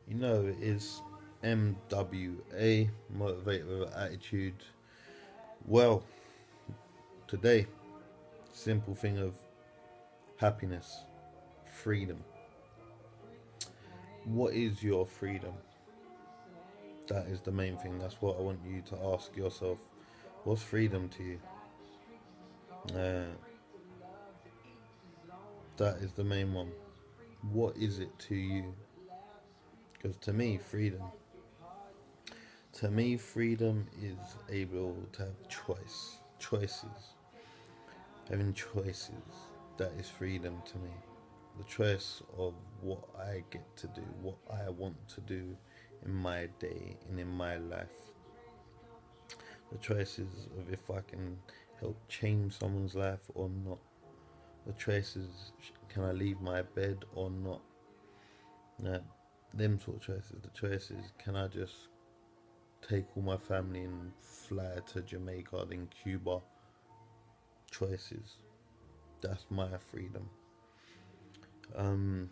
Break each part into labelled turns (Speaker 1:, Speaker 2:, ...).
Speaker 1: You know, it is MWA, motivated with attitude. Well, today, simple thing of happiness, freedom. What is your freedom? That is the main thing. That's what I want you to ask yourself. What's freedom to you? Uh, that is the main one. What is it to you? Because to me, freedom is able to have choices. Having choices, that is freedom to me. The choice of what I get to do, what I want to do in my day and in my life. The choices of if I can help change someone's life or not. The choices, can I leave my bed or not? Now, them sort of choices. The choices, can I just take all my family and fly to Jamaica, then Cuba? Choices. That's my freedom. Um,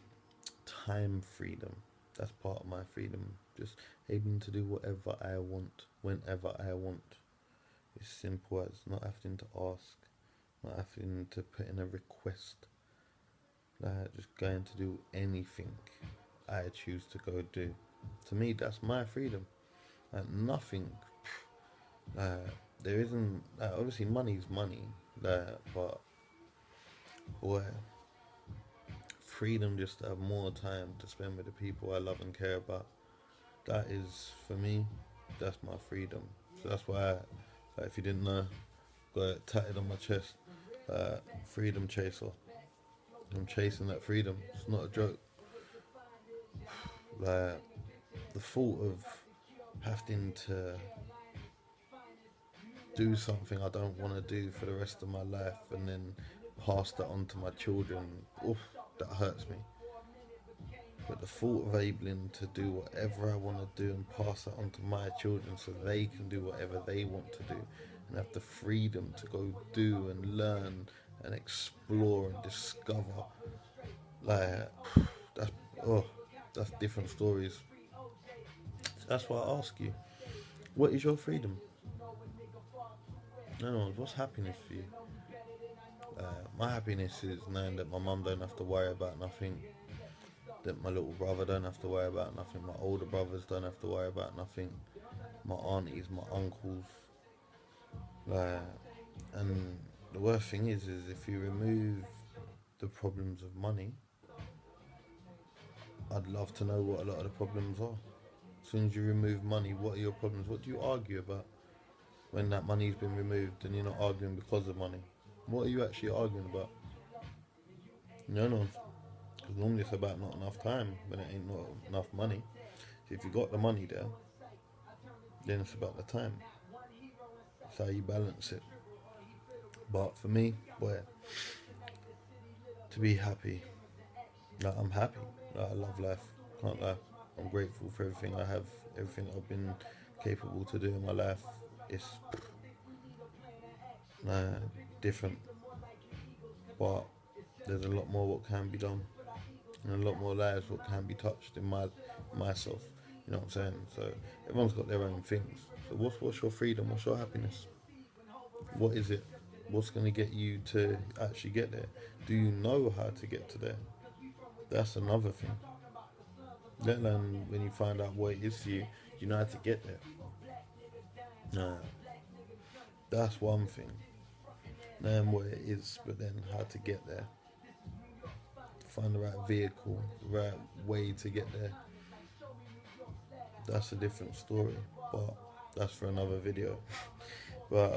Speaker 1: time freedom. That's part of my freedom. Just able to do whatever I want, whenever I want. It's simple as not having to ask, not having to put in a request. Like just going to do anything I choose to go do. To me, that's my freedom. Like nothing. Uh, there isn't. Obviously, money's money. But boy, freedom just to have more time to spend with the people I love and care about. That is for me. That's my freedom. So that's why, like, if you didn't know, got it tatted on my chest. Freedom chaser. I'm chasing that freedom. It's not a joke. Like the thought of having to do something I don't want to do for the rest of my life and then pass that on to my children, oof, that hurts me. But the thought of able to do whatever I want to do and pass that on to my children so they can do whatever they want to do and have the freedom to go do and learn and explore and discover, like that's oh, that's different stories. So that's why I ask you, what is your freedom? No, what's happiness for you? My happiness is knowing that my mum don't have to worry about nothing, that my little brother don't have to worry about nothing, my older brothers don't have to worry about nothing, my aunties, my uncles, like, and the worst thing is if you remove the problems of money, I'd love to know what a lot of the problems are. As soon as you remove money, what are your problems? What do you argue about when that money's been removed and you're not arguing because of money? What are you actually arguing about? No, because normally it's about not enough time when it ain't not enough money. So if you got the money there, then it's about the time. It's how you balance it. But for me, boy, to be happy, like I'm happy. Like I love life. Can't lie. I'm grateful for everything I have, everything I've been capable to do in my life. It's uh, different, but there's a lot more what can be done, and a lot more lives what can be touched in myself. You know what I'm saying? So everyone's got their own things. So what's your freedom? What's your happiness? What is it? What's going to get you to actually get there? Do you know how to get to there? That's another thing. Let alone when you find out what it is for you, you know how to get there. Uh, that's one thing. Knowing what it is, but then how to get there. Find the right vehicle, the right way to get there. That's a different story, but that's for another video. But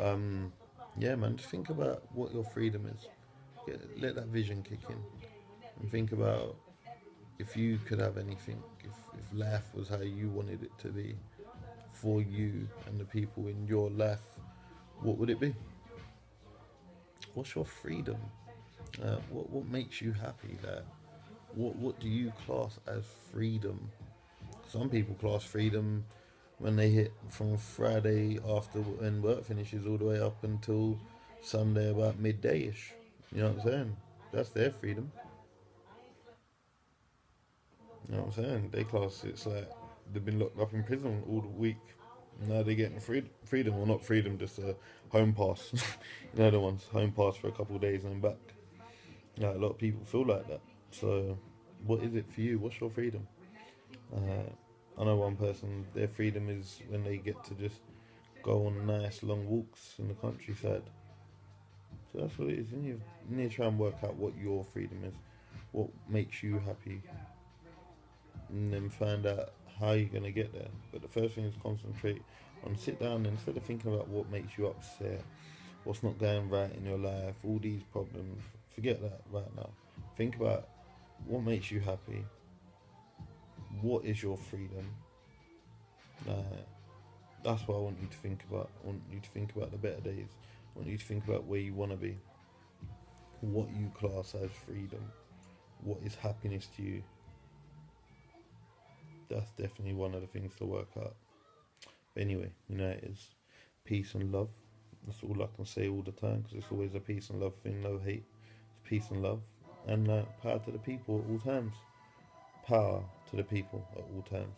Speaker 1: yeah, man, just think about what your freedom is. Let that vision kick in, and think about if you could have anything, if life was how you wanted it to be for you and the people in your life, what would it be? What's your freedom? What makes you happy? What do you class as freedom? Some people class freedom when they hit from Friday after when work finishes all the way up until Sunday about midday-ish. You know what I'm saying? That's their freedom. You know what I'm saying? They class it's like they've been locked up in prison all the week. Now they're getting freedom, or not freedom, just a home pass. You know the ones, home pass for a couple of days and back. Yeah, a lot of people feel like that. So, what is it for you? What's your freedom? I know one person, their freedom is when they get to just go on nice long walks in the countryside. So that's what it is. You need to try and work out what your freedom is, what makes you happy, and then find out how you're going to get there. But the first thing is concentrate on sit down and instead of thinking about what makes you upset, what's not going right in your life, all these problems. Forget that right now. Think about what makes you happy, what is your freedom. Uh, that's what I want you to think about. I want you to think about the better days. I want you to think about where you want to be, what you class as freedom, what is happiness to you. That's definitely one of the things to work out. But anyway, it is peace and love. That's all I can say all the time because it's always a peace and love thing, no hate. It's peace and love. And power to the people at all times. Power to the people at all times.